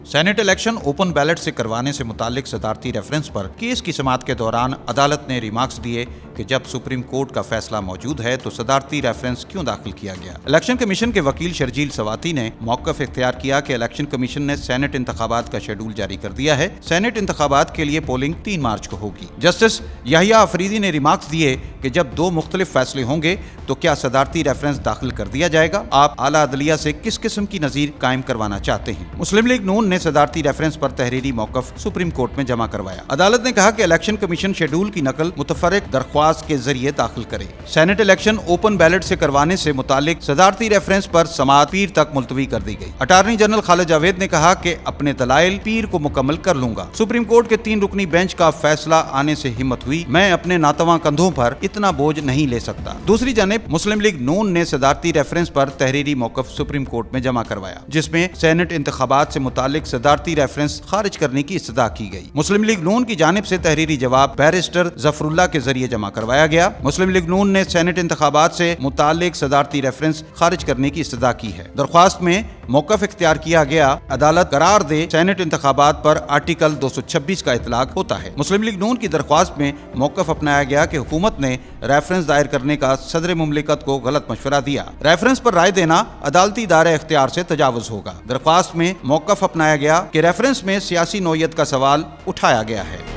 Senate election open ballot से करवाने से मुतालिक सदारती रेफरेंस पर केस की समाअत के दौरान अदालत ने रिमार्क्स दिए कि जब सुप्रीम कोर्ट का फैसला मौजूद है तो सदारती रेफरेंस क्यों दाखिल किया गया। इलेक्शन कमीशन के वकील शर्जील सवाती ने मौक़िफ़ इख्तियार किया कि इलेक्शन कमीशन ने सेनेट इंतखाबात का शेड्यूल जारी कर दिया है। सेनेट इंतखाबात के लिए पोलिंग 3 मार्च को होगी। जस्टिस याहिया अफरीदी ने रिमार्क्स दिए कि जब 2 मुख्तलिफ फैसले होंगे तो क्या सदारती रेफरेंस दाखिल कर दिया जाएगा। आप आला अदलिया से किस किस्म की नज़ीर कायम करवाना चाहते हैं। मुस्लिम लीग नून ने सदारती रेफरेंस पर तहरीरी मौक़िफ़ सुप्रीम कोर्ट में जमा करवाया। अदालत ने कहा कि इलेक्शन कमीशन शेड्यूल की नकल मुतफर्रिक दरख्वास्त के जरिए दाखिल करे। सेनेट इलेक्शन ओपन बैलेट से करवाने से मुतालिक सदारती रेफरेंस पर समाअत पीर तक मुलतवी कर दी गई। अटार्नी जनरल खालिद जावेद ने कहा कि अपने दलाइल पीर को मुकम्मल कर लूंगा। सुप्रीम कोर्ट के 3 रुकनी बेंच का फैसला आने से हिम्मत हुई। मैं अपने नातवा कंधों पर इतना बोझ नहीं ले सकता। दूसरी जानिब मुस्लिम लीग नून ने सदारती रेफरेंस पर तहरीरी मौक़िफ़ सुप्रीम कोर्ट में जमा करवाया, जिसमें सेनेट इंतखाबात से मुतालिक सदारती रेफरेंस खारिज करने की इस्तदा की गई। मुस्लिम लीग नून की जानिब से तहरीरी जवाब बैरिस्टर जफरुल्लाह के जरिए जमा करवाया गया। मुस्लिम लीग नून ने सेनेट इंतखाबात से मुतालिक सदारती रेफरेंस खारिज करने की इस्तदा की है। दरख्वास्त में मौक़िफ़ इख्तियार किया गया, अदालत करार दे सेनेट इंतखाबात पर आर्टिकल 226 का इतलाक होता है। मुस्लिम लीग नून की दरख्वास्त में मौक़िफ़ अपनाया गया कि हुकूमत ने रेफरेंस दायर करने का सदर मुमलिकत को गलत मशवरा दिया। रेफरेंस पर राय देना अदालती दायरे इख्तियार से तजावुज़ होगा। दरख्वास्त में मौक़िफ़ अपनाया गया कि रेफरेंस में सियासी नौयत का सवाल उठाया गया है।